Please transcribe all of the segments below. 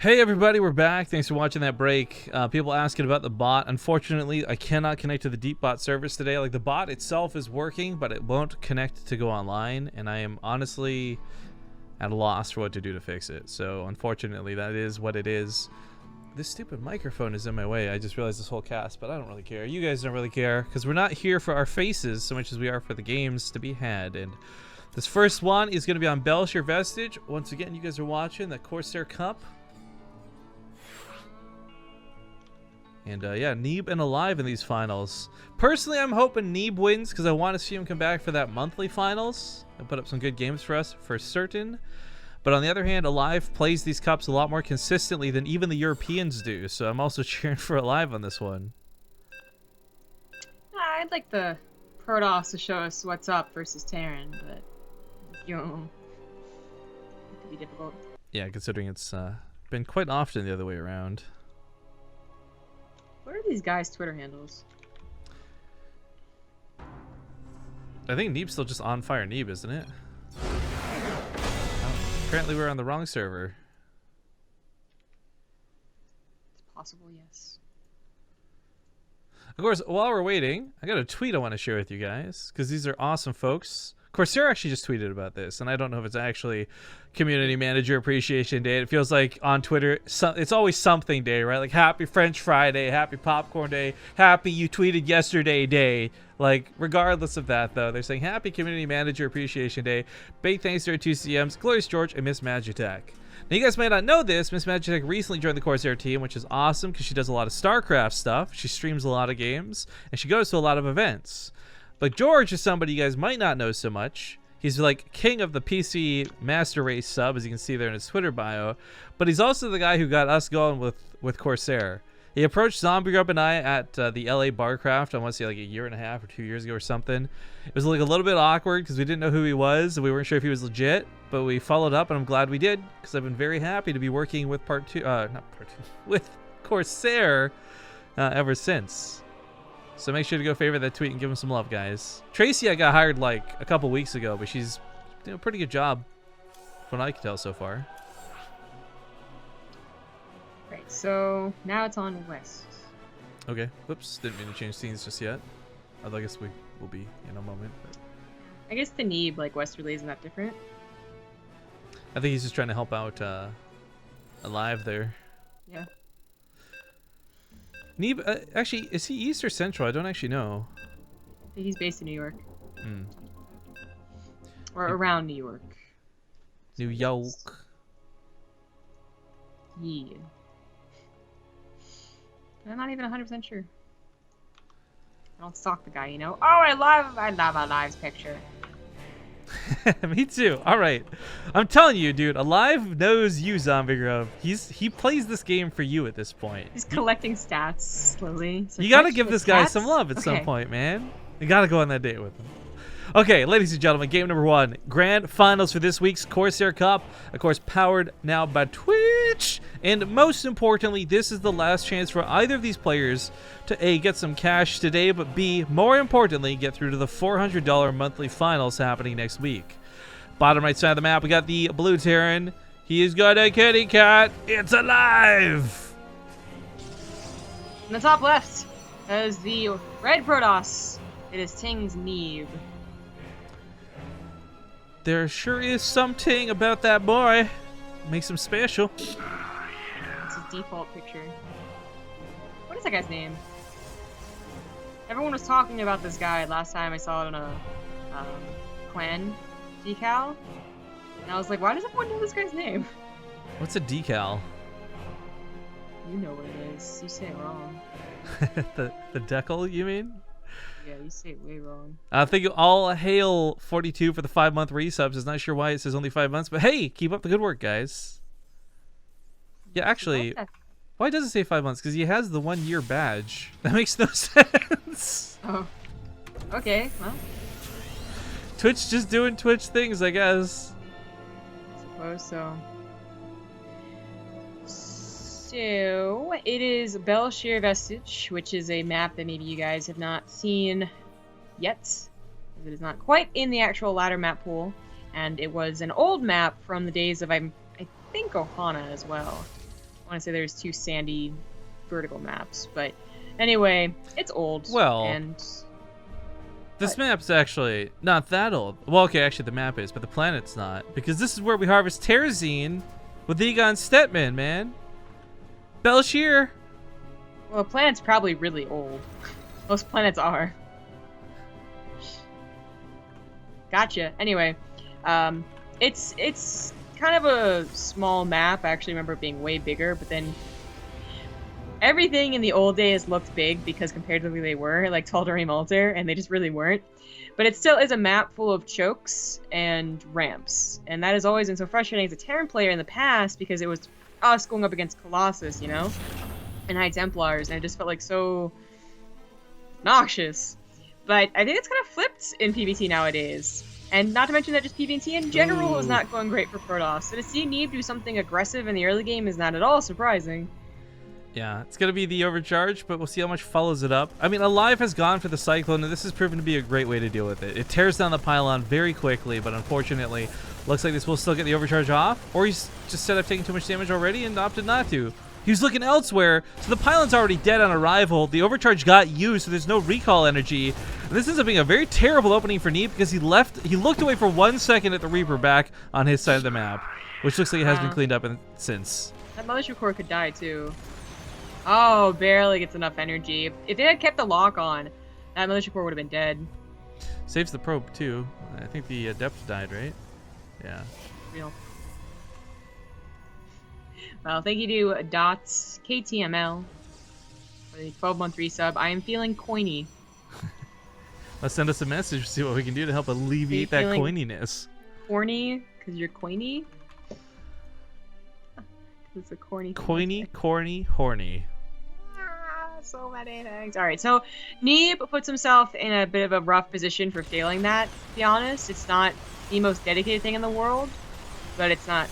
Hey everybody, we're back. Thanks for watching that break. People asking about the bot. Unfortunately, I cannot connect to the deep bot service today. Like, the bot itself is working, but it won't connect to go online, and I am honestly at a loss for what to do to fix it. So unfortunately, that is what it is. This stupid microphone is in my way. I just realized this whole cast, but I don't really care. You guys don't really care, because we're not here for our faces so much as we are for the games to be had. And this first one is going to be on Belshire Vestige. Once again, you guys are watching the Corsair Cup. And yeah, Neeb and aLive in these finals. Personally, I'm hoping Neeb wins because I want to see him come back for that monthly finals and put up some good games for us for certain. But on the other hand, aLive plays these cups a lot more consistently than even the Europeans do. So I'm also cheering for aLive on this one. I'd like the Protoss to show us what's up versus Terran, but you know, it could be difficult. Yeah, considering it's been quite often the other way around. What are these guys' Twitter handles? I think Neeb's still just on fire Neeb, isn't it? Oh, apparently we're on the wrong server. It's possible, yes. Of course, while we're waiting, I got a tweet I want to share with you guys, because these are awesome folks. Corsair actually just tweeted about this, and I don't know if it's actually Community Manager Appreciation Day. It feels like on Twitter, it's always something day, right? Like Happy French Friday, Happy Popcorn Day, Happy You Tweeted Yesterday Day. Like, regardless of that, though, they're saying Happy Community Manager Appreciation Day. Big thanks to our two CMs, Glorious George and Miss Magitech. Now, you guys might not know this. Miss Magitech recently joined the Corsair team, which is awesome because she does a lot of StarCraft stuff. She streams a lot of games, and she goes to a lot of events. But George is somebody you guys might not know so much. He's like king of the PC Master Race sub, as you can see there in his Twitter bio. But he's also the guy who got us going with Corsair. He approached Zombie Grub and I at the LA Barcraft, I want to say like a year and a half or 2 years ago or something. It was like a little bit awkward because we didn't know who he was and we weren't sure if he was legit. But we followed up, and I'm glad we did because I've been very happy to be working with with Corsair ever since. So make sure to go favorite that tweet and give him some love, guys. Tracy, I got hired like a couple weeks ago, but she's doing a pretty good job from what I can tell so far. Right, so now it's on West. Okay. Whoops. Didn't mean to change scenes just yet. Although I guess we will be in a moment. But I guess the Neeb, like West relay, isn't that different? I think he's just trying to help out aLive there. Yeah. Neeb, actually, is he East or Central? I don't actually know. I think he's based in New York. Hmm. Or around New York. New York. Yeah. I'm not even 100% sure. I don't stalk the guy, you know? Oh, I love aLive's picture. Me too. All right, I'm telling you, dude. aLive knows you, Zombie Grub. He plays this game for you at this point. He's collecting stats slowly. So you gotta give this guy some love at some point, man. You gotta go on that date with him. Okay, ladies and gentlemen, game number 1, grand finals for this week's Corsair Cup. Of course, powered now by Twitch. And most importantly, this is the last chance for either of these players to A, get some cash today, but B, more importantly, get through to the $400 monthly finals happening next week. Bottom right side of the map, we got the blue Terran. He's got a kitty cat. It's aLive. In the top left is the red Protoss. It is Ting's Neeb. There sure is something about that boy. Makes him special. It's his default picture. What is that guy's name? Everyone was talking about this guy last time I saw it on a clan decal. And I was like, why does everyone know this guy's name? What's a decal? You know what it is. You say it wrong. the decal, you mean? Yeah, you say it way wrong. I think all hail 42 for the 5-month resubs. Is not sure why it says only 5 months, but hey, keep up the good work, guys. Yeah, actually, why does it say 5 months? Because he has the 1-year badge. That makes no sense. Oh, okay. Well, Twitch just doing Twitch things, I guess. I suppose so. So, it is Belshire Vestige, which is a map that maybe you guys have not seen yet. It is not quite in the actual ladder map pool, and it was an old map from the days of, I think, Ohana as well. I want to say there's 2 sandy vertical maps, but anyway, it's old. Well, and this map's actually not that old. Well, okay, actually the map is, but the planet's not, because this is where we harvest Terrazine with Egon Stetman, man. Belshir. well, the planet's probably really old. Most planets are. Gotcha. Anyway, it's kind of a small map. I actually remember it being way bigger, but then everything in the old days looked big because comparatively they were, like Tal'Darim Altar, and they just really weren't. But it still is a map full of chokes and ramps, and that has always been so frustrating as a Terran player in the past because it was us going up against Colossus, you know, and High Templars, and it just felt like so noxious. But I think it's kind of flipped in PvT nowadays. And not to mention that just PvT in general is not going great for Protoss. So to see Neeb do something aggressive in the early game is not at all surprising. Yeah, it's going to be the overcharge, but we'll see how much follows it up. I mean, aLive has gone for the Cyclone, and this has proven to be a great way to deal with it. It tears down the pylon very quickly, but unfortunately, looks like this will still get the overcharge off, or he's just set up taking too much damage already and opted not to. He was looking elsewhere, so the pylon's already dead on arrival. The overcharge got used, so there's no recall energy. And this ends up being a very terrible opening for Neeb because he looked away for 1 second at the Reaper back on his side of the map, which looks like it has been cleaned up since. That Mothership Core could die too. Oh, barely gets enough energy. If it had kept the lock on, that Mothership Core would have been dead. Saves the probe too. I think the Adept died, right? Yeah. Real. Well, thank you to Dots KTML for the 12-month resub. I am feeling coiny. Let's send us a message, see what we can do to help alleviate that coininess. Corny, because you're coiny? It's a corny. Coiny, corny, horny. So many things. Alright, so Neeb puts himself in a bit of a rough position for failing that, to be honest. It's not the most dedicated thing in the world, but it's not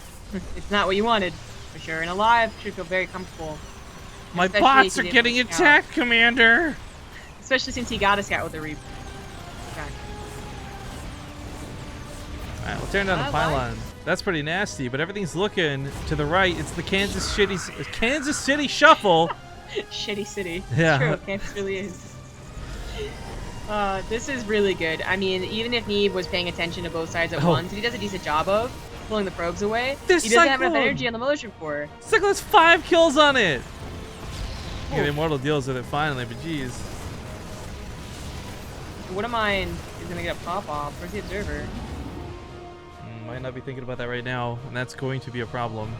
what you wanted. For sure, and aLive should feel very comfortable. My bots are getting attacked, Commander! Especially since he got a scout with a Reaper. Okay. Alright, we'll turn down the pylon. That's pretty nasty, but everything's looking to the right. It's the Kansas City Shuffle! Shitty city. Yeah. It's true, Kansas really is. This is really good. I mean, even if Neeb was paying attention to both sides at once, and he does a decent job of pulling the probes away, he doesn't have enough energy on the Mothership Core. Cyclone has 5 kills on it! Yeah, the Immortal deals with it finally, but jeez. What am I is gonna get a pop-off? Where's the Observer? Might not be thinking about that right now, and that's going to be a problem.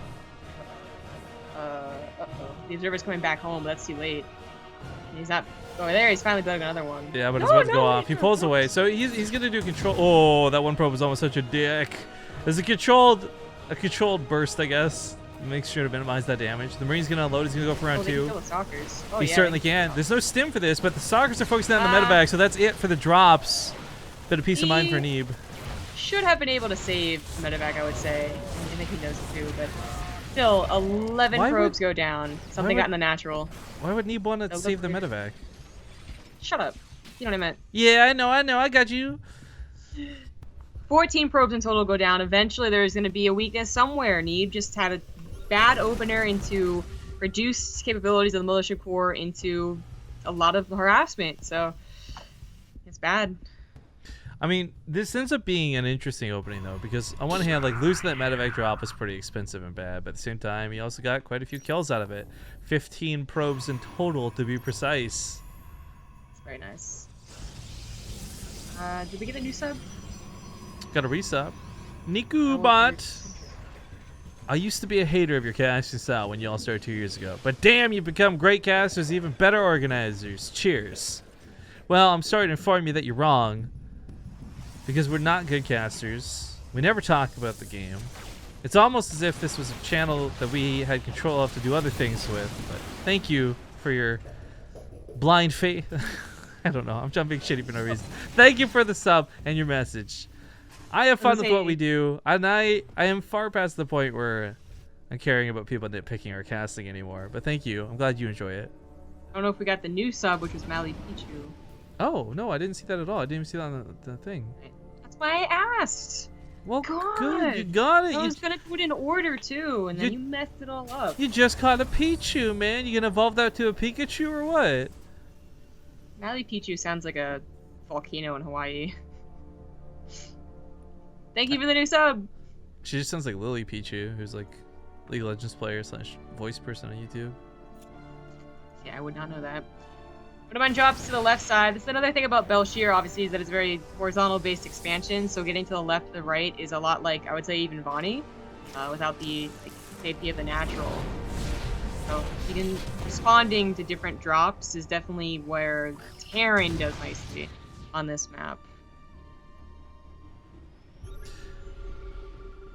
Uh-oh. The Observer's coming back home, but that's too late. He's not over there, he's finally building another one. Yeah, but it's about to go off. He pulls away, so he's gonna do control. Oh, that one probe was almost such a dick. There's a controlled burst, I guess. Make sure to minimize that damage. The Marine's gonna unload. He's gonna go for round 2. He certainly can. There's no stim for this, but the Stalkers are focusing on the medevac, so that's it for the drops. Bit of peace of mind for Neeb. Should have been able to save medevac, I would say. I think he knows it too, but still, 11 probes go down. Something got in the natural. Why would Neeb want to save the medevac? Shut up. You know what I meant. Yeah, I know. I got you. 14 probes in total go down. Eventually, there's going to be a weakness somewhere. Neeb just had a bad opener into reduced capabilities of the Mothership Core into a lot of harassment. So, it's bad. I mean, this ends up being an interesting opening, though, because on one hand, like, losing that medevac drop was pretty expensive and bad, but at the same time, he also got quite a few kills out of it. 15 probes in total, to be precise. It's very nice. Did we get a new sub? Got a resub. Nikubot. I used to be a hater of your casting style when y'all started 2 years ago, but damn, you've become great casters, even better organizers. Cheers. Well, I'm sorry to inform you that you're wrong, because we're not good casters. We never talk about the game. It's almost as if this was a channel that we had control of to do other things with, but thank you for your blind faith. I don't know, I'm jumping shitty for no reason. Thank you for the sub and your message. I have fun with what we do, and I am far past the point where I'm caring about people nitpicking our casting anymore. But thank you. I'm glad you enjoy it. I don't know if we got the new sub, which was Mali Pichu. Oh, no, I didn't see that at all. I didn't even see that on the thing. That's why I asked. Well, God. good. You got it. I was gonna put in order too, and then you messed it all up. You just caught a Pichu, man. You gonna evolve that to a Pikachu or what? Natalie Pichu sounds like a volcano in Hawaii. Thank you for the new sub. She just sounds like Lily Pichu, who's like League of Legends player / voice person on YouTube. Yeah, I would not know that. When mine drops to the left side, this is another thing about Belshir, obviously, is that it's very horizontal-based expansion, so getting to the left to the right is a lot like, I would say, even Vani, without the safety of the natural. So, even responding to different drops is definitely where Terran does nicely on this map.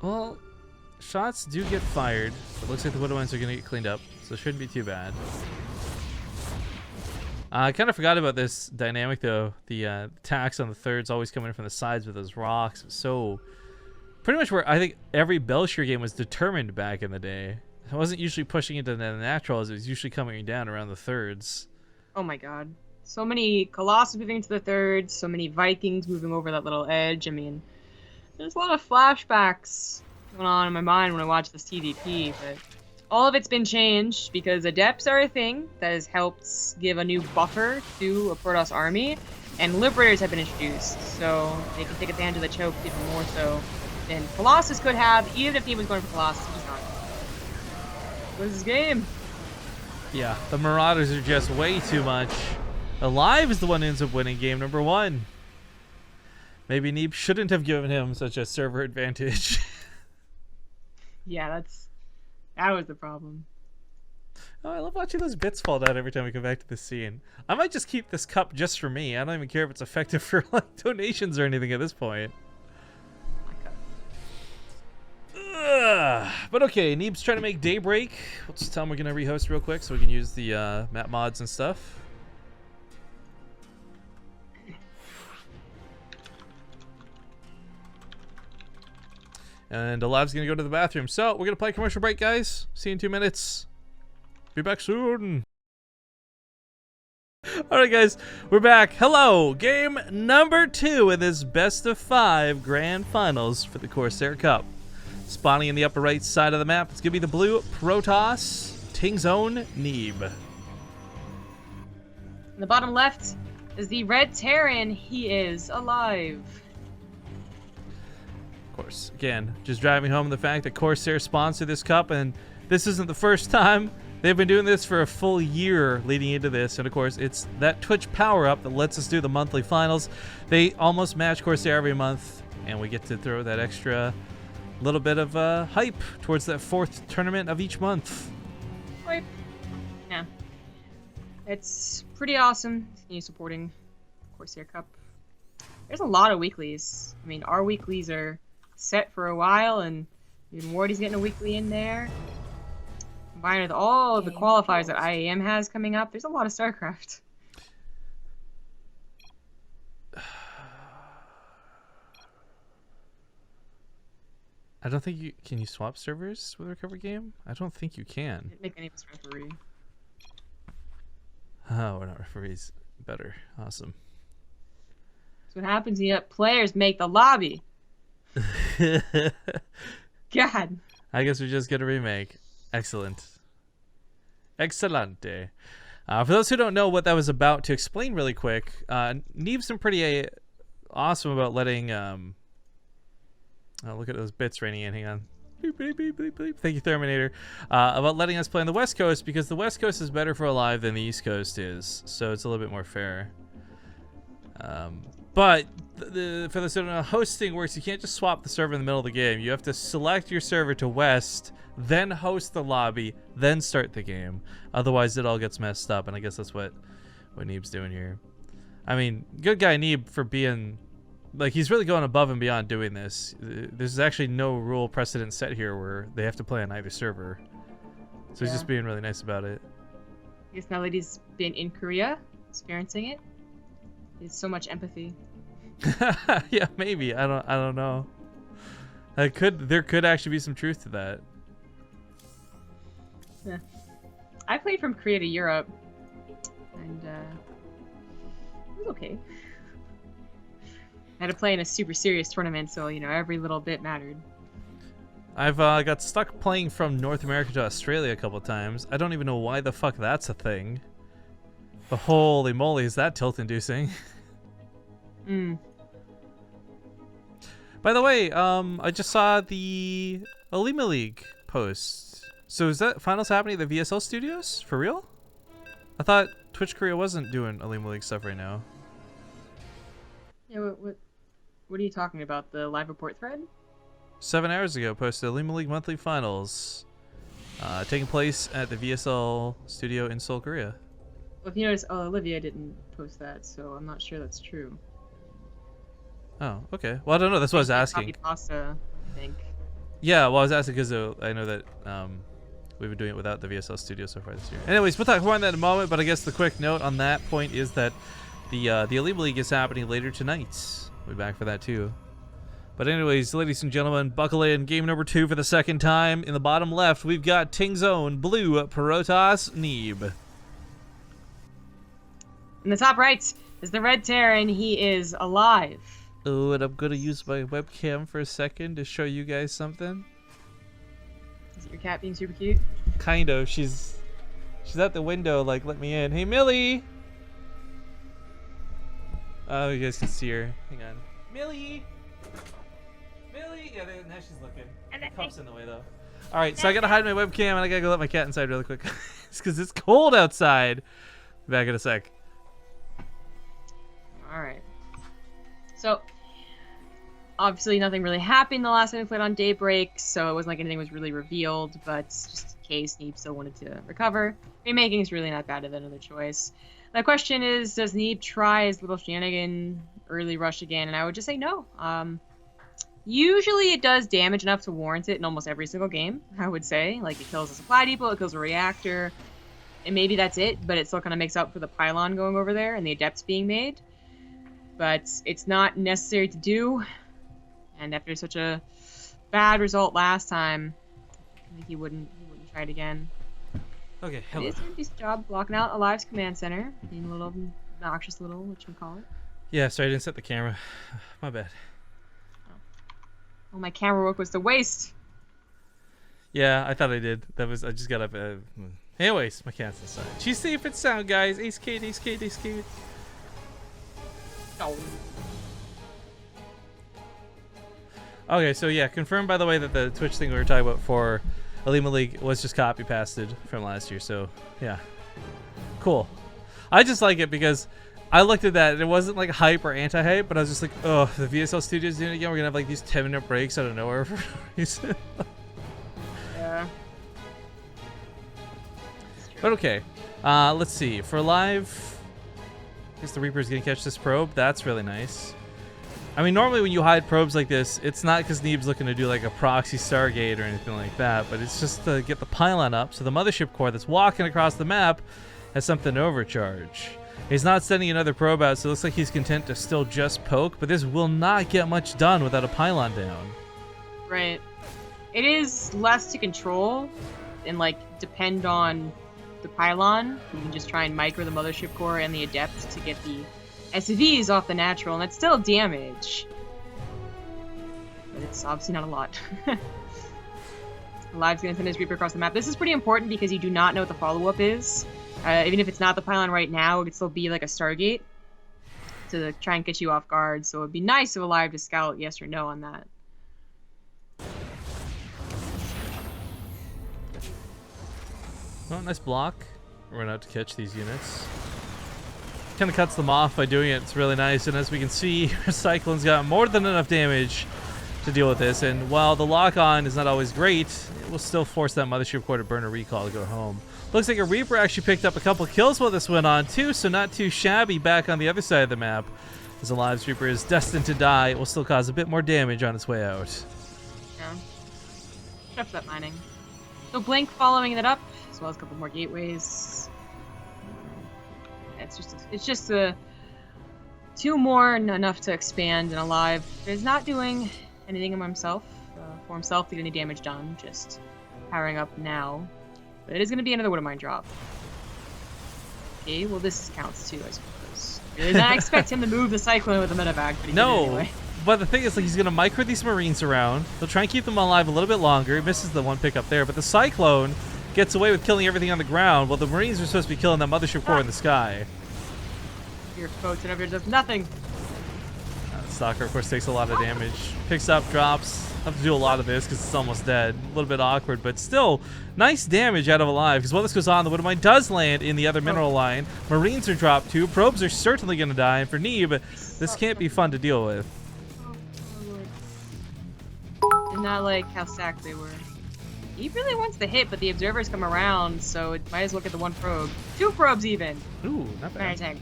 Well, shots do get fired. It looks like the Widowmines are gonna get cleaned up, so it shouldn't be too bad. I kind of forgot about this dynamic though. The attacks on the thirds always coming from the sides with those rocks. So pretty much where I think every Belshir game was determined back in the day. It wasn't usually pushing into the naturals. It was usually coming down around the thirds. Oh my god. So many Colossus moving to the thirds, so many Vikings moving over that little edge. I mean, there's a lot of flashbacks going on in my mind when I watch this TVP, but all of it's been changed because Adepts are a thing that has helped give a new buffer to a Protoss army, and Liberators have been introduced, so they can take advantage of the choke even more so than Colossus could have, even if he was going for Colossus. He's not. What is this game? Yeah, the Marauders are just way too much. aLive is the one who ends up winning game number 1. Maybe Neeb shouldn't have given him such a server advantage. Yeah, that was the problem. Oh, I love watching those bits fall down every time we come back to this scene. I might just keep this cup just for me. I don't even care if it's effective for like donations or anything at this point. But okay, Neeb's trying to make Daybreak. Let's tell him we're gonna rehost real quick so we can use the map mods and stuff. And aLive's gonna go to the bathroom. So we're gonna play commercial break, guys. See you in 2 minutes. Be back soon. Alright guys, we're back. Hello! Game number 2 in this best of 5 grand finals for the Corsair Cup. Spawning in the upper right side of the map, it's gonna be the blue Protoss, Ting's own Neeb. In the bottom left is the red Terran. He is alive. Of course, again, just driving home the fact that Corsair sponsored this cup, and this isn't the first time. They've been doing this for a full year leading into this, and of course, it's that Twitch power-up that lets us do the monthly finals. They almost match Corsair every month, and we get to throw that extra little bit of hype towards that 4th tournament of each month. Hype. Yeah. It's pretty awesome to continue supporting Corsair Cup. There's a lot of weeklies. I mean, our weeklies are set for a while, and even Wardy's getting a weekly in there. Combined with all of the qualifiers that IAM has coming up, there's a lot of StarCraft. I don't think you can. You swap servers with a recovery game? I don't think you can. Didn't make any of us referee. Oh, we're not referees. Better. Awesome. That's what happens when you let players make the lobby. God. I guess we just get a remake. Excellent. Excelente. For those who don't know what that was about, to explain really quick, Neeb's been pretty awesome about letting... oh, look at those bits raining in. Hang on. Beep, beep, beep, beep, beep. Thank you, Terminator. About letting us play on the West Coast, because the West Coast is better for aLive than the East Coast is, so it's a little bit more fair. But for the sort of hosting works, you can't just swap the server in the middle of the game. You have to select your server to West, then host the lobby, then start the game. Otherwise, it all gets messed up, and I guess that's what Neeb's doing here. I mean, good guy Neeb for being... Like, he's really going above and beyond doing this. There's actually no rule precedent set here where they have to play on either server. So he's just being really nice about it. I guess now that he's been in Korea, experiencing it, he has so much empathy. Yeah, maybe. I don't know. There could actually be some truth to that. Yeah. I played from Korea to Europe, and it was okay. I had to play in a super serious tournament, so you know every little bit mattered. I've got stuck playing from North America to Australia a couple times. I don't even know why the fuck that's a thing. But holy moly, is that tilt-inducing? By the way, I just saw the Alima League post. So is that finals happening at the VSL studios? For real? I thought Twitch Korea wasn't doing Alima League stuff right now. Yeah, what are you talking about? The live report thread? 7 hours ago, posted Alima League monthly finals, taking place at the VSL studio in Seoul, Korea. Well, if you notice, Olivia didn't post that, so I'm not sure that's true. Oh, okay. Well, I don't know. That's what I was asking. Pasta, I think. Yeah, well, I was asking because I know that we've been doing it without the VSL studio so far this year. Anyways, we'll talk more on that in a moment, but I guess the quick note on that point is that the Alima League is happening later tonight. We'll be back for that too. But anyways, ladies and gentlemen, buckle in. Game number 2 for the second time. In the bottom left, we've got Ting's own Blue Protoss Neeb. In the top right is the Red Terran. He is alive. Oh, and I'm going to use my webcam for a second to show you guys something. Is it your cat being super cute? Kind of. She's at the window, like, let me in. Hey, Millie! Oh, you guys can see her. Hang on. Millie! Millie! Yeah, now she's looking. The cup's in the way, though. Alright, so I gotta hide my webcam, and I gotta go let my cat inside really quick. It's because it's cold outside. Back in a sec. Alright. So, obviously nothing really happened the last time we played on Daybreak, so it wasn't like anything was really revealed, but just in case Neeb still wanted to recover. Remaking is really not bad of another choice. The question is, does Neeb try his little shenanigan early rush again? And I would just say no. Usually it does damage enough to warrant it in almost every single game, I would say. Like, it kills a supply depot, it kills a reactor, and maybe that's it, but it still kind of makes up for the pylon going over there and the adepts being made. But it's not necessary to do, and after such a bad result last time, I think he wouldn't try it again. Okay, hello. He's doing a decent job blocking out aLive's command center, being a little obnoxious little, whatchamacallit. Yeah, sorry, I didn't set the camera. My bad. Oh, my camera work was to waste. Yeah, I thought I did. I just got up. Anyways, my cat's inside. She's safe and sound, guys. Ace Kate, Ace Kate, Ace Kate. Oh. Okay, so yeah, confirmed by the way that the Twitch thing we were talking about for Alima League was just copy pasted from last year. So yeah, cool. I just like it because I looked at that and it wasn't like hype or anti-hype, but I was just like, oh, the VSL Studios doing it again. We're gonna have like these 10-minute breaks out of nowhere for no reason. Yeah. But okay, let's see. For live, I guess the Reaper's gonna catch this probe. That's really nice. I mean, normally when you hide probes like this, it's not because Neeb's looking to do like a proxy Stargate or anything like that, but it's just to get the pylon up so the mothership core that's walking across the map has something to overcharge. He's not sending another probe out, so it looks like he's content to still just poke, but this will not get much done without a pylon down. Right. It is less to control and like depend on the pylon. You can just try and micro the mothership core and the adept to get the SVs off the natural, and that's still damage. But it's obviously not a lot. aLive's gonna send his Reaper across the map. This is pretty important because you do not know what the follow-up is. Even if it's not the pylon right now, it could still be like a Stargate to try and get you off guard. So it'd be nice of aLive to scout yes or no on that. Oh, nice block. Run out to catch these units. Kind of cuts them off by doing it. It's really nice. And as we can see, Cyclone's got more than enough damage to deal with this. And while the lock-on is not always great, it will still force that mothership core to burn a recall to go home. Looks like a Reaper actually picked up a couple kills while this went on too, so not too shabby back on the other side of the map. As aLive's Reaper is destined to die, it will still cause a bit more damage on its way out. Yeah. Shuts up mining. So Blink following that up, as well as a couple more gateways. It's just two more and enough to expand, and aLive is not doing anything for himself to get any damage done, just powering up now. But it is going to be another Widowmine drop. Okay, well this counts too, I suppose. I did not expect him to move the Cyclone with the medevac, but he did anyway. But the thing is, like, he's gonna micro these Marines around. He'll try and keep them alive a little bit longer. He misses the one pick up there, but the Cyclone gets away with killing everything on the ground, while the Marines are supposed to be killing that mothership core in the sky. Your Photon over here does nothing. Stalker, of course, takes a lot of damage. Picks up, drops. Have to do a lot of this because it's almost dead. A little bit awkward, but still nice damage out of aLive. Because while this goes on, the Widowmine does land in the other mineral line. Marines are dropped too. Probes are certainly going to die. And for Neeb, this can't be fun to deal with. Did not like how stacked they were. He really wants the hit, but the observers come around, so it might as well get the one probe. 2 probes even. Ooh, not bad. Tank.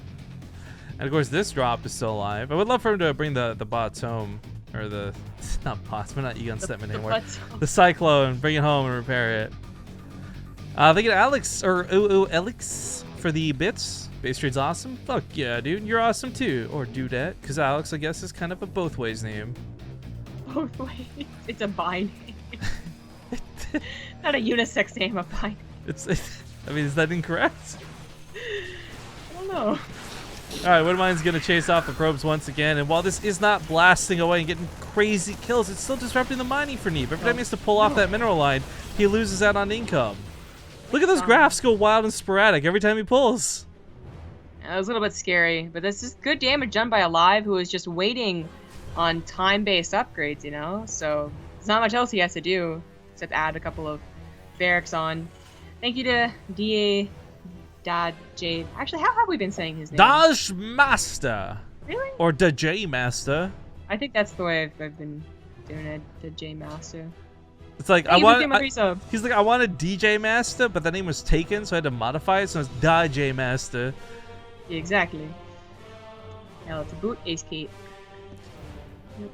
And of course, this drop is still alive. I would love for him to bring the bots home. Or the, not bots, but not Egon Stepman anymore. The Cyclone, bring it home and repair it. They get Alex, or Alex for the bits. Base trade's awesome. Fuck yeah, dude. You're awesome too. Or Dudette, because Alex, I guess, is kind of a both ways name. Both ways? It's a bi name. Not a unisex name, a bi name. I mean, is that incorrect? I don't know. Alright, Widowmine's gonna chase off the probes once again, and while this is not blasting away and getting crazy kills, it's still disrupting the mining for Neeb. Every time he has to pull off that mineral line, he loses out on income. Look at those graphs go wild and sporadic every time he pulls. Yeah, that was a little bit scary, but this is good damage done by aLive, who is just waiting on time-based upgrades, you know? So there's not much else he has to do except add a couple of barracks on. Thank you to DA Dad Jade. Actually, how have we been saying his name? Daj Master. Really? Or the J Master. I think that's the way I've been doing it. The J Master. It's like he's like, I wanted DJ Master, but the name was taken, so I had to modify it, so it's Da J Master. Yeah, exactly. Now let's boot Ace Kate. Yep.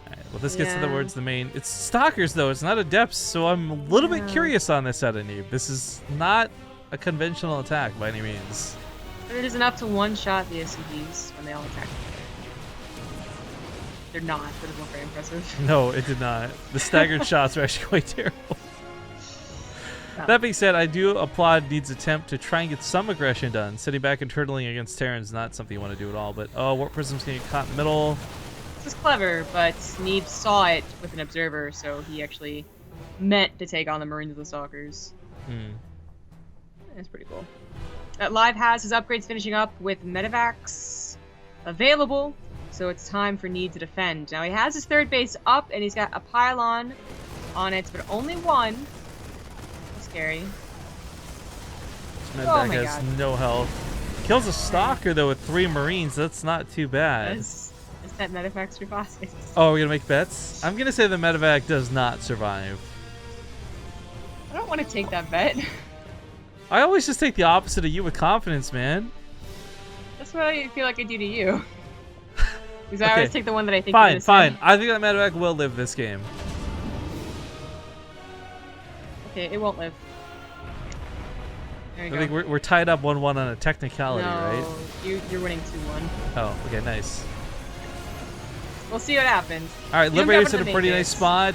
Alright, well, this gets to the words the main. It's Stalkers though, it's not Adepts, so I'm a little bit curious on this out of Neeb. This is not a conventional attack by any means. But it is enough to one-shot the SCVs when they all attack together. They're not, but it was very impressive. No, it did not. The staggered shots are actually quite terrible. That being said, I do applaud Neeb's attempt to try and get some aggression done. Sitting back and turtling against Terran is not something you want to do at all, but oh, Warp Prism's gonna get caught in the middle. This is clever, but Neeb saw it with an observer, so he actually meant to take on the Marines of the Stalkers. That's pretty cool. aLive has his upgrades finishing up with medevacs available, so it's time for Neeb to defend. Now he has his third base up, and he's got a pylon on it, but only one. That's scary. This medevac has no health. Kills a Stalker, though, with 3 Marines. That's not too bad. Does that medevac survive? Oh, we're gonna make bets? I'm gonna say the medevac does not survive. I don't want to take that bet. I always just take the opposite of you with confidence, man. That's what I feel like I do to you. Because I Okay. always take the one that I think. Fine. I think that medevac will live this game. Okay, it won't live. There you I think we're tied up 1-1 on a technicality, right? You're winning 2-1. Oh, okay, nice. We'll see what happens. All right, You don't Liberator's go in for a the pretty main nice base. spot.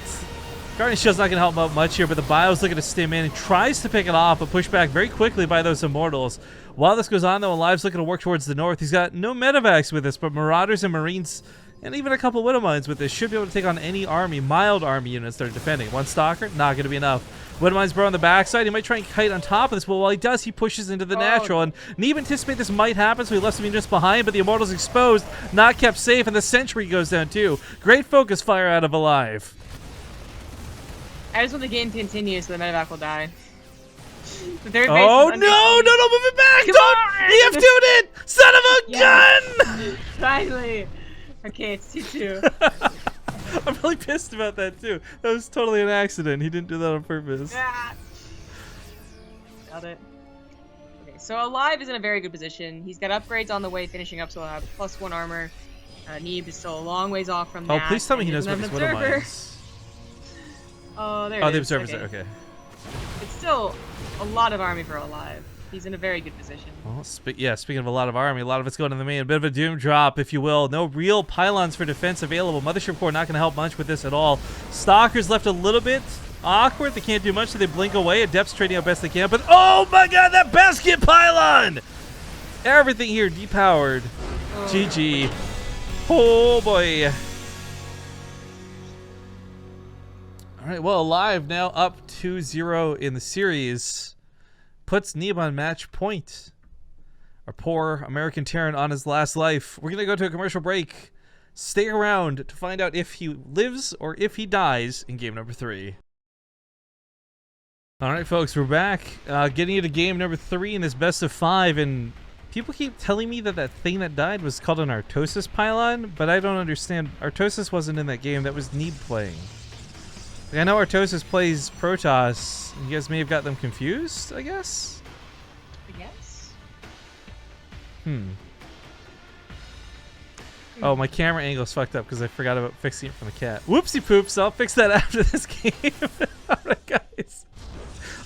Guardian Shield's not going to help out much here, but the Bio's looking to stim in and tries to pick it off, but pushed back very quickly by those Immortals. While this goes on, though, aLive's looking to work towards the north. He's got no medevacs with this, but Marauders and Marines, and even a couple Widowmines with this, should be able to take on any army, mild army units that are defending. One Stalker, not going to be enough. Widowmine's bro on the backside. He might try and kite on top of this, but while he does, he pushes into the natural. And Neeb anticipated this might happen, so he left some units behind, but the Immortal's exposed, not kept safe, and the Sentry goes down too. Great focus fire out of aLive. I just want the game to continue so the medevac will die. The third base Oh, is no, move it back! Come Don't! on! EF2'd it! Son of a Yes. gun! Finally! Okay, it's 2-2. I'm really pissed about that, too. That was totally an accident. He didn't do that on purpose. Ah. Got it. Okay, so aLive is in a very good position. He's got upgrades on the way, finishing up, so he'll have +1 armor. Neeb is still a long ways off from that. Oh, please tell me he knows and what there's his an Widowmine observer. is. Oh, there Oh, it the is. observer's there, okay. It's still a lot of army for aLive. He's in a very good position. Well, speaking of a lot of army, a lot of it's going to the main. A bit of a doom drop, if you will. No real pylons for defense available. Mothership Core not going to help much with this at all. Stalkers left a little bit awkward. They can't do much, so they blink away. Adepts trading out best they can. But, oh my god, that basket pylon! Everything here depowered. Oh. GG. Oh boy. All right, well, aLive now up 2-0 in the series. Puts Neeb on match point. Our poor American Terran on his last life. We're going to go to a commercial break. Stay around to find out if he lives or if he dies in game number 3. All right, folks, we're back. Getting into game number 3 in this best of 5, and people keep telling me that that thing that died was called an Artosis pylon, but I don't understand. Artosis wasn't in that game. That was Neeb playing. Like, I know Artosis plays Protoss. You guys may have got them confused, I guess? I guess. Oh, my camera angle's fucked up because I forgot about fixing it from the cat. Whoopsie poops. I'll fix that after this game. All right, guys.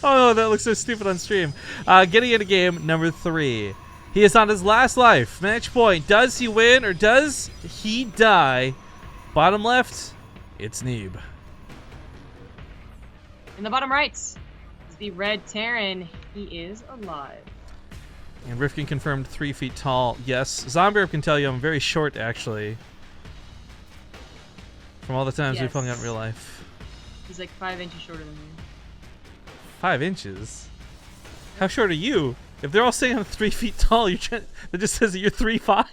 Oh, that looks so stupid on stream. Getting into game number 3. He is on his last life. Match point. Does he win or does he die? Bottom left, it's Neeb. In the bottom right is the red Terran. He is alive. And Rifkin confirmed 3 feet tall. Yes. Zombie can tell you I'm very short, actually. From all the times we've hung out in real life. He's like 5 inches shorter than me. 5 inches? How short are you? If they're all saying I'm 3 feet tall, you're trying, that just says that you're 3'5".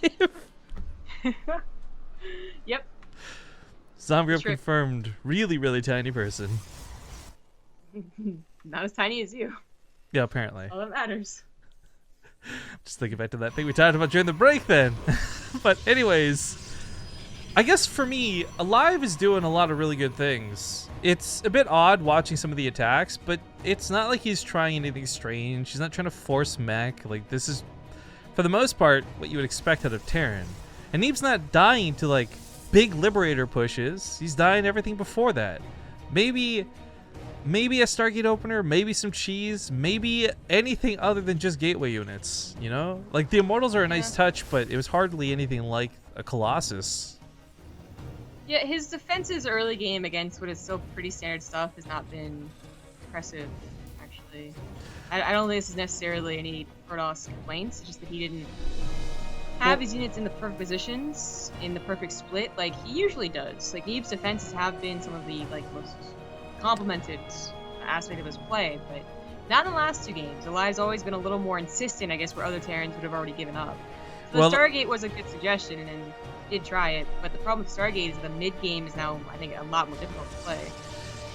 Yep. Zombie confirmed. Really, really tiny person. Not as tiny as you. Yeah, apparently. All that matters. Just thinking back to that thing we talked about during the break then. But anyways, I guess for me, aLive is doing a lot of really good things. It's a bit odd watching some of the attacks, but it's not like he's trying anything strange. He's not trying to force mech. Like, this is, for the most part, what you would expect out of Terran. And Neeb's not dying to, like, big Liberator pushes. He's dying everything before that. Maybe a Stargate opener, maybe some cheese, maybe anything other than just gateway units, you know? Like, the Immortals are a nice touch, but it was hardly anything like a Colossus. Yeah, his defenses early game against what is still pretty standard stuff has not been impressive, actually. I don't think this is necessarily any Protoss complaints, it's just that he didn't have his units in the perfect positions, in the perfect split, like he usually does. Like, Neeb's defenses have been some of the, like, most complimented aspect of his play, but not in the last 2 games. aLive's always been a little more insistent, I guess, where other Terrans would have already given up. So the Stargate was a good suggestion, and did try it, but the problem with Stargate is the mid-game is now, I think, a lot more difficult to play.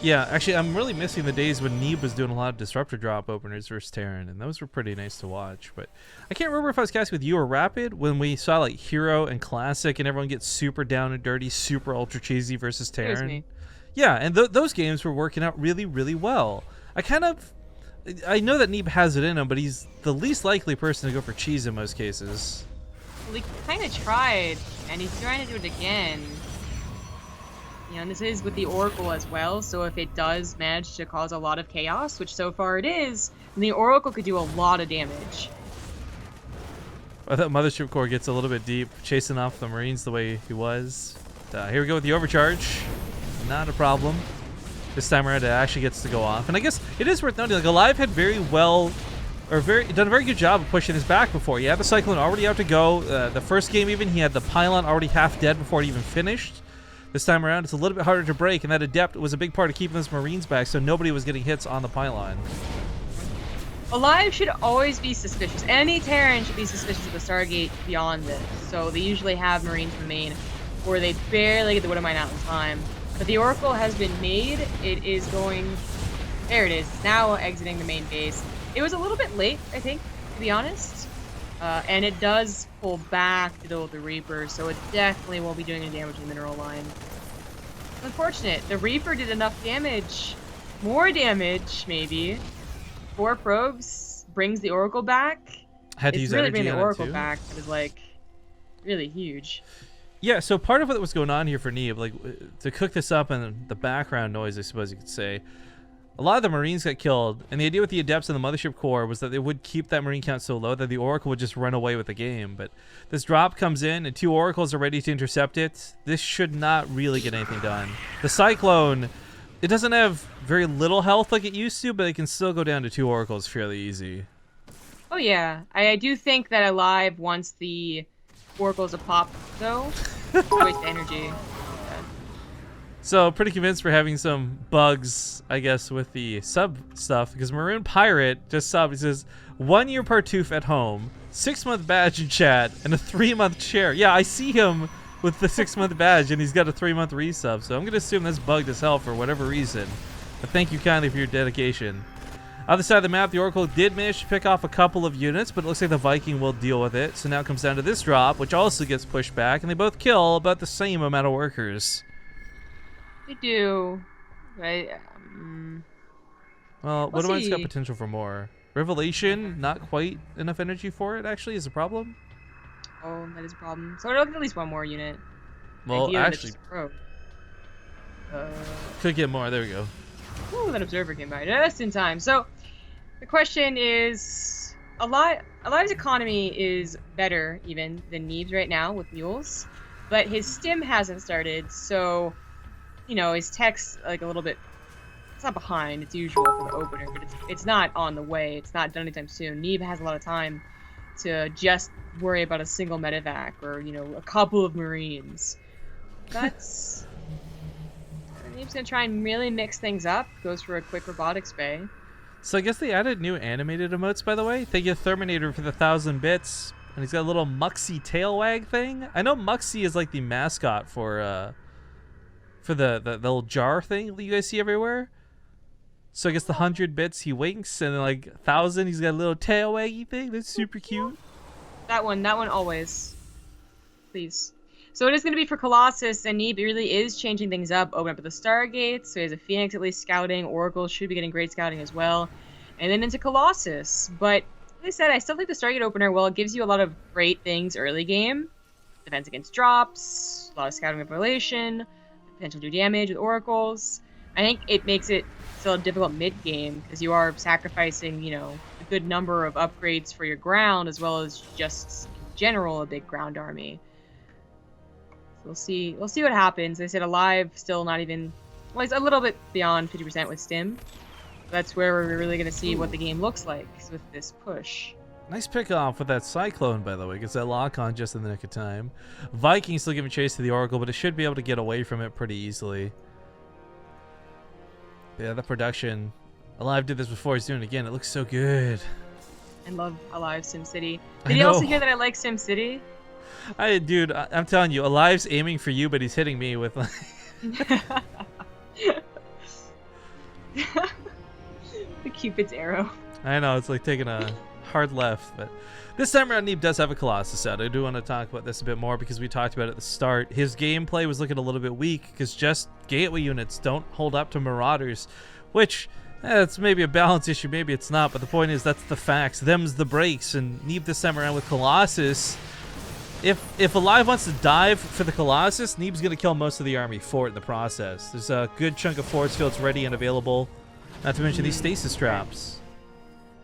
Yeah, actually, I'm really missing the days when Neeb was doing a lot of Disruptor drop openers versus Terran, and those were pretty nice to watch. But I can't remember if I was casting with you or Rapid when we saw, like, Hero and Classic, and everyone gets super down and dirty, super ultra cheesy versus Terran. It was me. Yeah, and those games were working out really, really well. I know that Neeb has it in him, but he's the least likely person to go for cheese in most cases. Well, he kind of tried, and he's trying to do it again. You know, and this is with the Oracle as well, so if it does manage to cause a lot of chaos, which so far it is, then the Oracle could do a lot of damage. I thought Mothership Core gets a little bit deep, chasing off the Marines the way he was. Here we go with the overcharge. Not a problem. This time around, it actually gets to go off. And I guess it is worth noting, like, aLive had done a very good job of pushing his back before. He had the Cyclone already out to go. The first game even, he had the Pylon already half dead before it even finished. This time around, it's a little bit harder to break, and that Adept was a big part of keeping those Marines back, so nobody was getting hits on the Pylon. aLive should always be suspicious. Any Terran should be suspicious of the Stargate beyond this. So they usually have Marines remain, or they barely get the Widowmine out in time. But the Oracle has been made. It is going... There it is. It's now exiting the main base. It was a little bit late, I think, to be honest. And it does pull back to deal with the Reaper, so it definitely won't be doing any damage to the mineral line. Unfortunate. The Reaper did enough damage. More damage, maybe. 4 probes brings the Oracle back. Had to use really energy bringing the on it Oracle too. back. It was, like, really huge. Yeah, so part of what was going on here for Neeb, like, to cook this up and the background noise, I suppose you could say, a lot of the Marines got killed, and the idea with the Adepts and the Mothership Core was that they would keep that Marine count so low that the Oracle would just run away with the game. But this drop comes in, and 2 Oracles are ready to intercept it. This should not really get anything done. The Cyclone, it doesn't have very little health like it used to, but it can still go down to 2 Oracles fairly easy. Oh yeah, I do think that aLive wants the oracles to pop though. Waste energy. So pretty convinced we're having some bugs, I guess, with the sub stuff, because Maroon Pirate just subbed. He says 1 year Partouf at home, 6-month badge in chat, and a 3-month share. Yeah, I see him with the 6-month badge, and he's got a 3-month resub. So I'm gonna assume that's bugged as hell for whatever reason. But thank you kindly for your dedication. Other side of the map, the Oracle did manage to pick off a couple of units, but it looks like the Viking will deal with it. So now it comes down to this drop, which also gets pushed back, and they both kill about the same amount of workers. They do. Right. Well, We'll Widowmine's got see. potential for more. Revelation, not quite enough energy for it, actually, is a problem. Oh, that is a problem. So it'll get at least one more unit. Well, Idea that actually, it's pro. could get more. There we go. Ooh, that observer came by just in time. So the question is, aLive's economy is better even than Neeb's right now with mules, but his stim hasn't started, so you know his tech's like a little bit. It's not behind. It's usual for the opener, but it's not on the way. It's not done anytime soon. Neeb has a lot of time to just worry about a single medevac or a couple of marines. That's Neeb's gonna try and really mix things up. Goes for a quick robotics bay. So I guess they added new animated emotes, by the way. Thank you, Terminator, for the 1,000 bits. And he's got a little Muxy tail wag thing. I know Muxy is like the mascot for the little jar thing that you guys see everywhere. So I guess the 100 bits he winks, and then like 1,000 he's got a little tail waggy thing. That's super cute. That one always. Please. So it is going to be for Colossus, and Neeb really is changing things up. Open up at the Stargates, so he has a Phoenix at least scouting. Oracle should be getting great scouting as well. And then into Colossus. But, like I said, I still think the Stargate opener, well, it gives you a lot of great things early game. Defense against drops, a lot of scouting revelation, potential to do damage with Oracles. I think it makes it still a difficult mid-game, because you are sacrificing, a good number of upgrades for your ground, as well as just, in general, a big ground army. We'll see what happens. I said aLive still not even, well, it's a little bit beyond 50% with stim. That's where we're really going to see what the game looks like with this push. Nice pick off with that Cyclone, by the way. Gets that lock on just in the nick of time. Viking still giving chase to the Oracle, but it should be able to get away from it pretty easily. Yeah, the production. aLive did this before. He's doing it again. It looks so good. I love aLive SimCity. Did you also hear that I like SimCity? Dude, I'm telling you, aLive's aiming for you, but he's hitting me with like... The Cupid's arrow. I know, it's like taking a hard left, but this time around Neeb does have a Colossus out. I do want to talk about this a bit more because we talked about it at the start. His gameplay was looking a little bit weak because just gateway units don't hold up to Marauders, which it's maybe a balance issue, maybe it's not, but the point is that's the facts. Them's the breaks, and Neeb this time around with Colossus. If aLive wants to dive for the Colossus, Neeb's going to kill most of the army for it in the process. There's a good chunk of force fields ready and available, not to mention these stasis traps.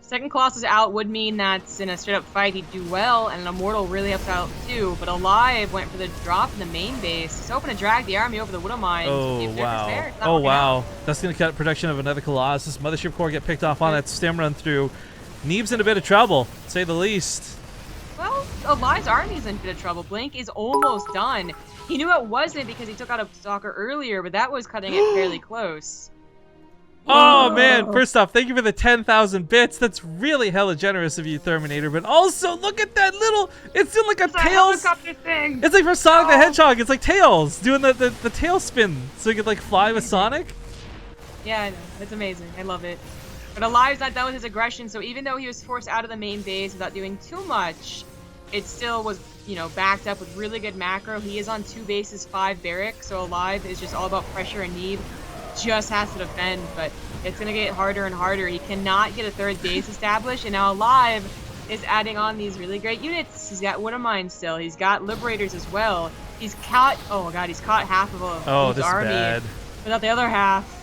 Second Colossus out would mean that in a straight up fight he'd do well, and an Immortal really helps out too, but aLive went for the drop in the main base. He's hoping to drag the army over the Widow Mines. Oh, wow. Oh, wow. That's going to cut production of another Colossus. Mothership Core get picked off on that stem run through. Neeb's in a bit of trouble, to say the least. Well, aLive's army's in a bit of trouble. Blink is almost done. He knew it wasn't because he took out a stalker earlier, but that was cutting it fairly close. Oh, man. First off, thank you for the 10,000 bits. That's really hella generous of you, Terminator. But also, look at that little... It's in like a Tails... helicopter thing. It's like from Sonic the Hedgehog. It's like Tails doing the tail spin so you could like fly with Sonic. Yeah, I know. It's amazing. I love it. But aLive's not done with his aggression, so even though he was forced out of the main base without doing too much, it still was, backed up with really good macro. He is on 2 bases, 5 barracks, so aLive is just all about pressure and Neeb. Just has to defend, but it's going to get harder and harder. He cannot get a 3rd base established, and now aLive is adding on these really great units. He's got Widow Mine still. He's got Liberators as well. He's caught, oh my god, he's caught half of his army without the other half.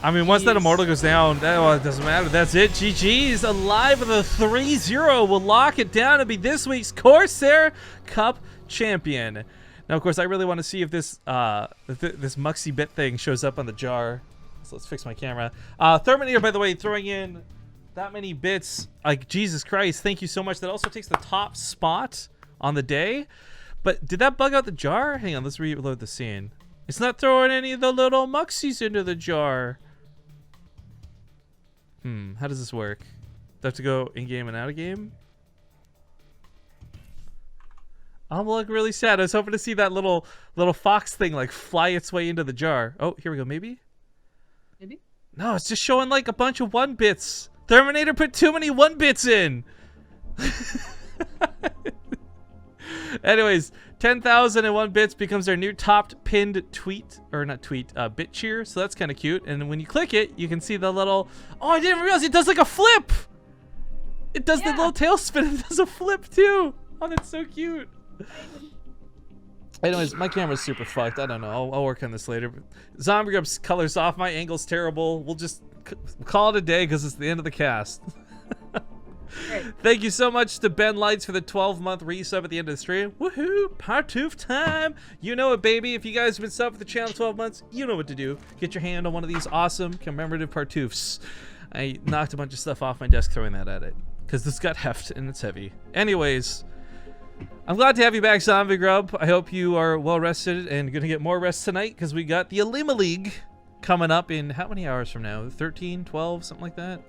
I mean, once that Immortal goes down, it doesn't matter. That's it. GG's. aLive with a 3-0 will lock it down and be this week's Corsair Cup champion. Now, of course, I really want to see if this this Muxy bit thing shows up on the jar. So let's fix my camera. Terminator, by the way, throwing in that many bits. Like, Jesus Christ, thank you so much. That also takes the top spot on the day. But did that bug out the jar? Hang on, let's reload the scene. It's not throwing any of the little muxies into the jar. How does this work? Do I have to go in-game and out-of-game? I'm look really sad. I was hoping to see that little fox thing like fly its way into the jar. Oh, here we go. Maybe? Maybe? No, it's just showing like a bunch of 1 bits. Terminator put too many 1 bits in. Anyways, 10,001 bits becomes our new top pinned tweet, or not tweet, bit cheer. So that's kind of cute. And when you click it, you can see the little, oh, I didn't realize it does like a flip. It does the little tail spin. It does a flip too. Oh, that's so cute. Anyways, my camera's super fucked. I don't know. I'll work on this later. But Zombie Grub's color's off. My angle's terrible. We'll just call it a day because it's the end of the cast. Thank you so much to Ben Lights for the 12-month resub at the end of the stream. Woohoo! Partoof time! You know it, baby. If you guys have been subbed for the channel 12 months, you know what to do. Get your hand on one of these awesome commemorative Partoofs. I knocked a bunch of stuff off my desk throwing that at it because this got heft and it's heavy. Anyways, I'm glad to have you back, Zombie Grub. I hope you are well rested and going to get more rest tonight because we got the Alima League coming up in how many hours from now? 13, 12, something like that?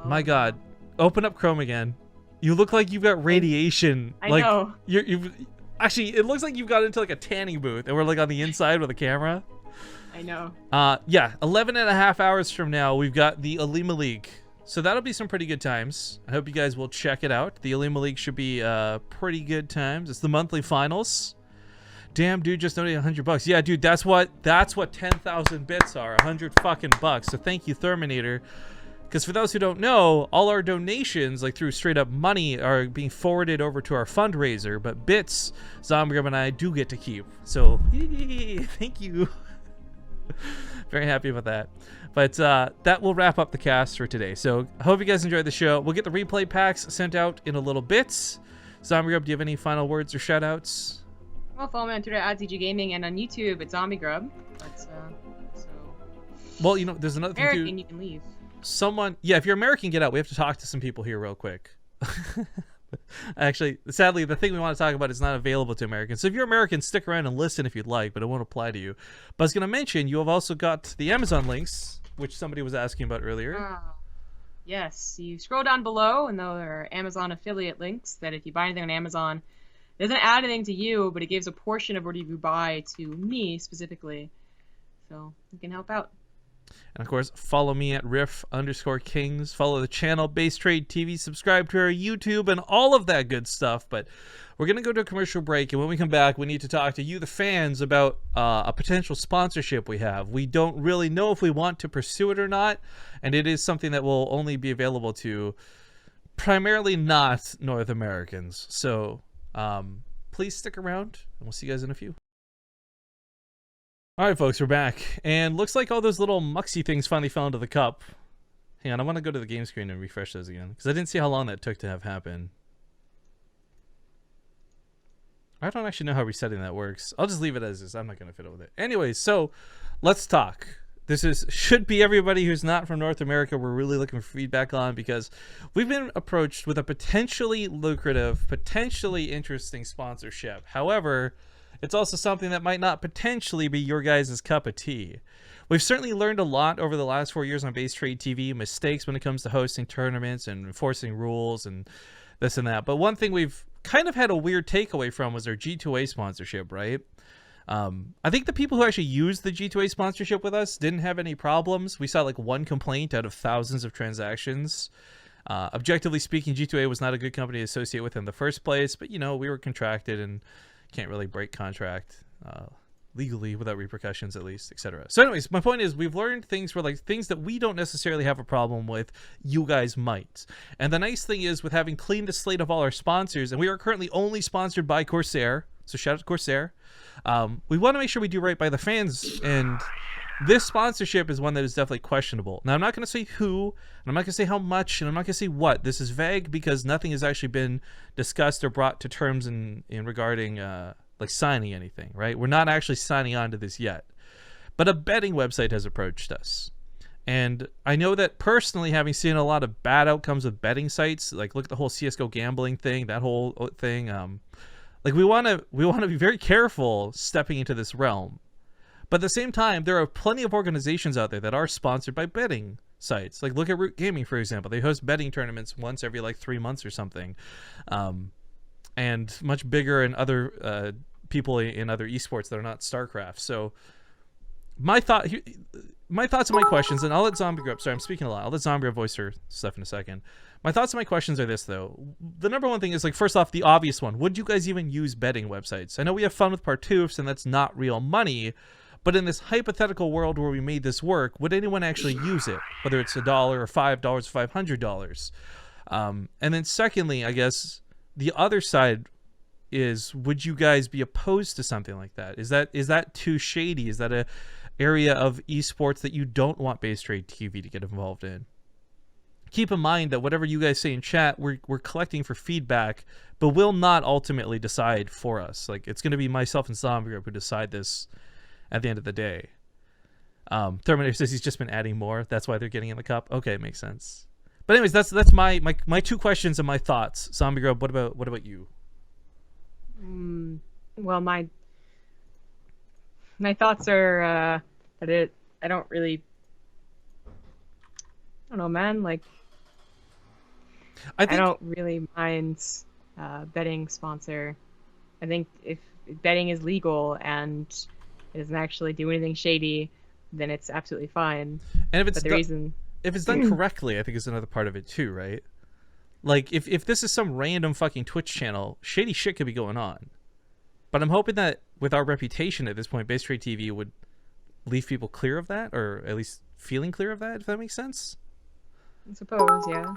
My God, open up Chrome again. You look like you've got radiation. I know. You've actually, it looks like you've got into like a tanning booth and we're like on the inside with a camera. I know. Yeah, 11 and a half hours from now, we've got the Alima League. So that'll be some pretty good times. I hope you guys will check it out. The Alima League should be pretty good times. It's the monthly finals. Damn, dude, just donated $100. Yeah, dude, that's what 10,000 bits are. 100 fucking bucks. So thank you, Terminator. Because for those who don't know, all our donations, like through straight up money, are being forwarded over to our fundraiser. But bits, Zombie Grub and I do get to keep. So, thank you. Very happy about that. But that will wrap up the cast for today. So I hope you guys enjoyed the show. We'll get the replay packs sent out in a little bit. Zombie Grub, do you have any final words or shout outs? Well, follow me on Twitter at ZG Gaming and on YouTube at Zombie Grub. That's, well, you know, there's another thing too. You can leave. Someone, yeah, if you're American, get out. We have to talk to some people here real quick. Actually, sadly, the thing we want to talk about is not available to Americans. So if you're American, stick around and listen if you'd like, but it won't apply to you. But I was going to mention, you have also got the Amazon links, which somebody was asking about earlier. Yes, you scroll down below, and there are Amazon affiliate links that if you buy anything on Amazon, it doesn't add anything to you, but it gives a portion of what you buy to me specifically. So you can help out. And of course, follow me at riff_kings. Follow the channel BaseTradeTV. Subscribe to our YouTube and all of that good stuff. But we're going to go to a commercial break. And when we come back, we need to talk to you, the fans, about a potential sponsorship we have. We don't really know if we want to pursue it or not. And it is something that will only be available to primarily not North Americans. So please stick around. And we'll see you guys in a few. All right, folks, we're back, and looks like all those little muxy things finally fell into the cup. Hang on, I want to go to the game screen and refresh those again, because I didn't see how long that took to have happen. I don't actually know how resetting that works. I'll just leave it as is. I'm not going to fiddle with it. Anyways, so let's talk. This should be everybody who's not from North America we're really looking for feedback on, because we've been approached with a potentially lucrative, potentially interesting sponsorship. However, it's also something that might not potentially be your guys' cup of tea. We've certainly learned a lot over the last 4 years on BaseTradeTV, mistakes when it comes to hosting tournaments and enforcing rules and this and that. But one thing we've kind of had a weird takeaway from was our G2A sponsorship, right? I think the people who actually used the G2A sponsorship with us didn't have any problems. We saw like one complaint out of thousands of transactions. Objectively speaking, G2A was not a good company to associate with in the first place, but you know, we were contracted and can't really break contract legally without repercussions, at least, etc. So anyways, my point is we've learned things where like things that we don't necessarily have a problem with, you guys might. And the nice thing is with having cleaned the slate of all our sponsors, and we are currently only sponsored by Corsair, so shout out to Corsair. We want to make sure we do right by the fans, and this sponsorship is one that is definitely questionable. Now, I'm not going to say who, and I'm not going to say how much, and I'm not going to say what. This is vague because nothing has actually been discussed or brought to terms in regarding like signing anything, right? We're not actually signing on to this yet. But a betting website has approached us. And I know that personally, having seen a lot of bad outcomes with betting sites, like look at the whole CS:GO gambling thing, that whole thing. Like we want to be very careful stepping into this realm. But at the same time, there are plenty of organizations out there that are sponsored by betting sites. Like look at Root Gaming, for example. They host betting tournaments once every like 3 months or something, and much bigger in other people in other esports that are not StarCraft. So my thoughts and my questions, and I'll let Zombie grow up. Sorry, I'm speaking a lot. I'll let Zombie voice her stuff in a second. My thoughts and my questions are this, though. The number one thing is, like, first off, the obvious one. Would you guys even use betting websites? I know we have fun with Partoofs, and that's not real money, but in this hypothetical world where we made this work, would anyone actually use it? Whether it's $1 or $5 or $500. And then secondly, I guess, the other side is, would you guys be opposed to something like that? Is that too shady? Is that a area of esports that you don't want BaseTradeTV to get involved in? Keep in mind that whatever you guys say in chat, we're collecting for feedback, but will not ultimately decide for us. Like, it's going to be myself and Zombie Group who decide this at the end of the day. Terminator says he's just been adding more. That's why they're getting in the cup. Okay, makes sense. But anyways, that's my two questions and my thoughts. Zombie Group, what about you? Well, my thoughts are that I don't know, man. Like, I don't really mind betting sponsor. I think if betting is legal and it doesn't actually do anything shady, then it's absolutely fine. And if it's done correctly, I think is another part of it too, right? Like, if this is some random fucking Twitch channel, shady shit could be going on. But I'm hoping that with our reputation at this point, BaseTradeTV would leave people clear of that, or at least feeling clear of that, if that makes sense. I suppose, yeah.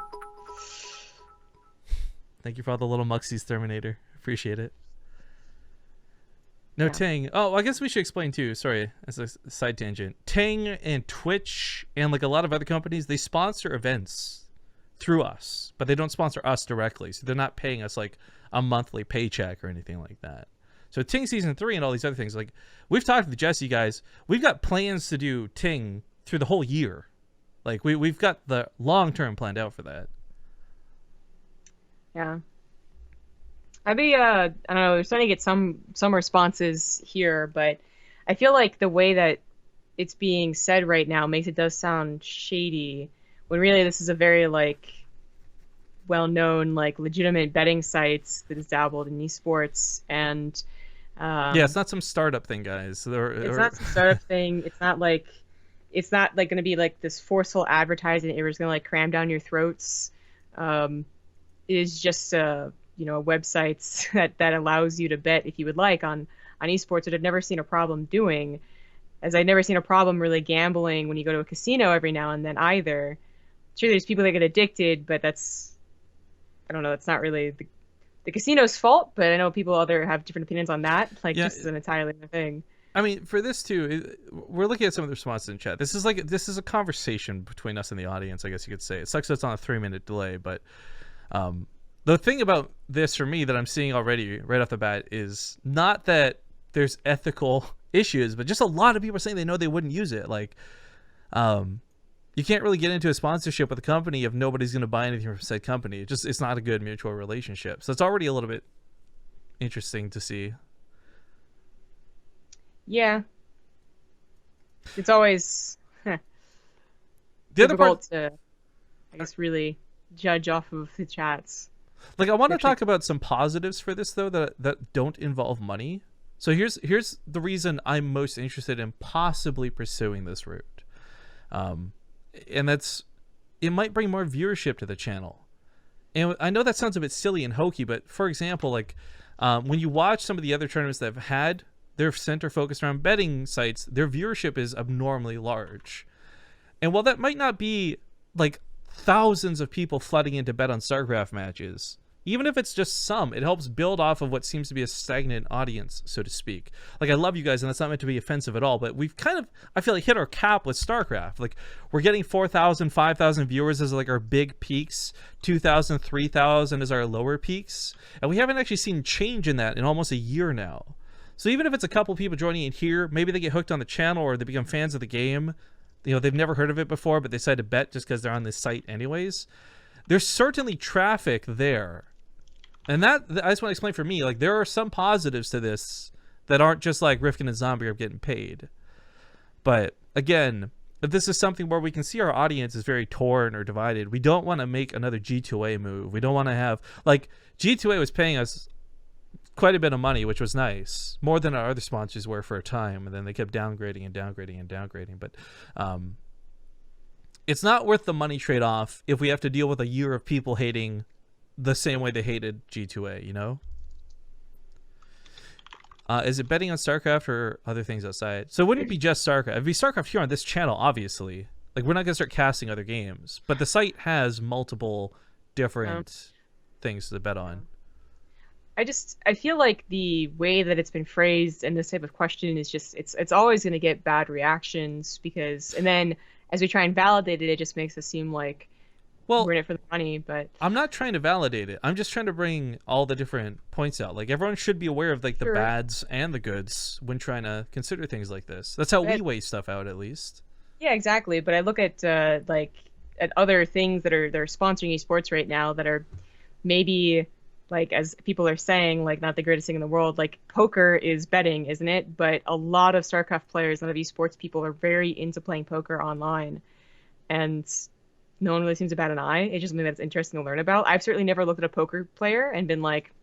Thank you for all the little muxies, Terminator. Appreciate it. No, Yeah. Ting. Oh, I guess we should explain too. Sorry, as a side tangent. Ting and Twitch and like a lot of other companies, they sponsor events through us, but they don't sponsor us directly. So they're not paying us like a monthly paycheck or anything like that. So Ting Season 3 and all these other things, like we've talked to Jesse guys, we've got plans to do Ting through the whole year. Like we've got the long term planned out for that. Yeah. I'd be I don't know, we're starting to get some responses here, but I feel like the way that it's being said right now makes it does sound shady, when really this is a very like well-known, like legitimate betting sites that is dabbled in esports. And yeah, it's not some startup thing, guys. It's not some startup thing. It's not like going to be like this forceful advertising. It was going to like cram down your throats. It is just websites that allows you to bet if you would like on esports that I've never seen a problem doing, as I've never seen a problem really gambling when you go to a casino every now and then either. Sure, there's people that get addicted, but that's, I don't know, it's not really the casino's fault, but I know people have different opinions on that. Like, yeah, this is an entirely different thing. I mean, for this too, we're looking at some of the responses in chat. This is a conversation between us and the audience, I guess you could say. It sucks that it's on a 3-minute delay, but the thing about this for me that I'm seeing already right off the bat is not that there's ethical issues, but just a lot of people are saying they know they wouldn't use it. Like, you can't really get into a sponsorship with a company if nobody's going to buy anything from said company. It's not a good mutual relationship. So it's already a little bit interesting to see. Yeah. It's always difficult to, I guess, really judge off of the chats. Like, I want to talk about some positives for this, though, that don't involve money. So here's the reason I'm most interested in possibly pursuing this route. And that's, it might bring more viewership to the channel. And I know that sounds a bit silly and hokey, but for example, like when you watch some of the other tournaments that have had their center focused around betting sites, their viewership is abnormally large. And while that might not be like thousands of people flooding in to bet on StarCraft matches, even if it's just some, it helps build off of what seems to be a stagnant audience, so to speak. Like, I love you guys, and that's not meant to be offensive at all, but we've kind of, I feel like, hit our cap with StarCraft. Like, we're getting 4,000, 5,000 viewers as like our big peaks, 2,000, 3,000 as our lower peaks, and we haven't actually seen change in that in almost a year now. So even if it's a couple people joining in here, maybe they get hooked on the channel or they become fans of the game, they've never heard of it before, but they decide to bet just because they're on this site anyways. There's certainly traffic there. And that, I just want to explain for me, like, there are some positives to this that aren't just like Rifkin and Zombie are getting paid. But again, if this is something where we can see our audience is very torn or divided, we don't want to make another G2A move. We don't want to have, like, G2A was paying us quite a bit of money, which was nice, more than our other sponsors were for a time, and then they kept downgrading and downgrading and downgrading. But it's not worth the money trade-off if we have to deal with a year of people hating the same way they hated G2A, you know? Is it betting on StarCraft or other things outside? So it wouldn't be just StarCraft. It'd be StarCraft here on this channel, obviously. Like, we're not going to start casting other games. But the site has multiple different things to bet on. I feel like the way that it's been phrased in this type of question is just, it's always going to get bad reactions because, and then as we try and validate it, it just makes it seem like we're in it for the money. But I'm not trying to validate it. I'm just trying to bring all the different points out. Like, everyone should be aware of, like, the bads and the goods when trying to consider things like this. That's how we weigh stuff out, at least. Yeah, exactly. But I look at like at other things that are sponsoring esports right now that are maybe, like, as people are saying, like, not the greatest thing in the world. Like, poker is betting, isn't it? But a lot of StarCraft players, a lot of esports people are very into playing poker online, and no one really seems to bat an eye. It's just something that's interesting to learn about. I've certainly never looked at a poker player and been like,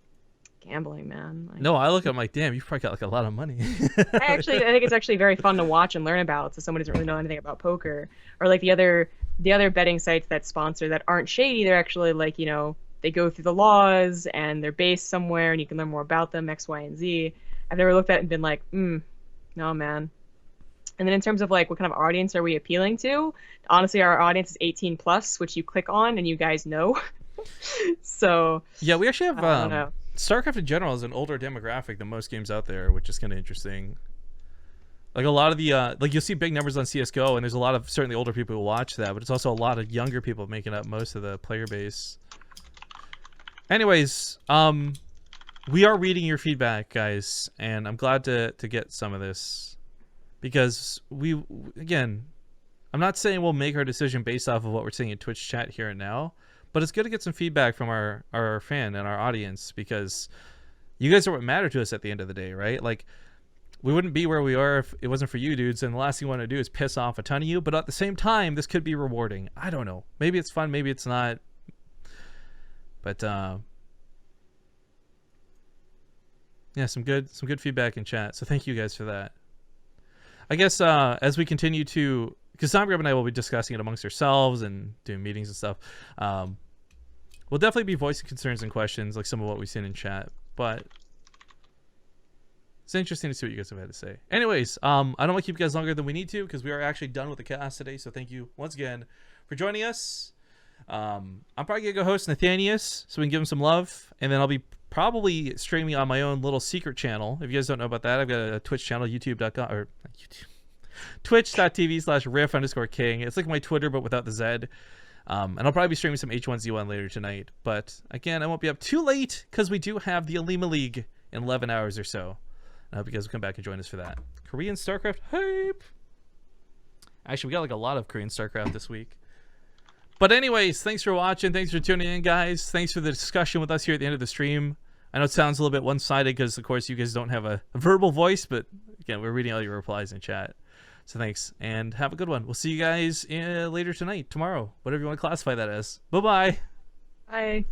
gambling, man. Like, no, I look at them like, damn, you've probably got like a lot of money. I think it's actually very fun to watch and learn about. So someone doesn't really know anything about poker, or like the other betting sites that sponsor that aren't shady. They're actually, like, you know, they go through the laws and they're based somewhere and you can learn more about them, X, Y, and Z. I've never looked at it and been like, no, man. And then in terms of, like, what kind of audience are we appealing to? Honestly, our audience is 18 plus, which you click on and you guys know. So yeah, we actually have StarCraft in general is an older demographic than most games out there, which is kind of interesting. Like, a lot of the like, you'll see big numbers on CS:GO, and there's a lot of certainly older people who watch that, but it's also a lot of younger people making up most of the player base. Anyways, we are reading your feedback, guys, and I'm glad to get some of this, because again, I'm not saying we'll make our decision based off of what we're seeing in Twitch chat here and now, but it's good to get some feedback from our fan and our audience, because you guys are what matter to us at the end of the day, right? Like, we wouldn't be where we are if it wasn't for you dudes, and the last thing you want to do is piss off a ton of you, but at the same time, this could be rewarding. I don't know. Maybe it's fun, maybe it's not. But yeah, some good feedback in chat. So thank you guys for that. I guess as we continue to, because Zombie and I will be discussing it amongst ourselves and doing meetings and stuff, we'll definitely be voicing concerns and questions, like some of what we've seen in chat. But it's interesting to see what you guys have had to say. Anyways, I don't want to keep you guys longer than we need to, because we are actually done with the cast today. So thank you once again for joining us. I'm probably gonna go host Nathanius so we can give him some love, and then I'll be probably streaming on my own little secret channel. If you guys don't know about that, I've got a Twitch channel, youtube.com or YouTube, twitch.tv/riff_king. It's like my Twitter but without the Z. And I'll probably be streaming some H1Z1 later tonight. But again, I won't be up too late because we do have the Alima League in 11 hours or so. I hope you guys will come back and join us for that. Korean StarCraft hype. Actually, we got like a lot of Korean StarCraft this week. But anyways, thanks for watching. Thanks for tuning in, guys. Thanks for the discussion with us here at the end of the stream. I know it sounds a little bit one-sided because, of course, you guys don't have a verbal voice. But, again, we're reading all your replies in chat. So thanks, and have a good one. We'll see you guys later tonight, tomorrow, whatever you want to classify that as. Bye-bye. Bye.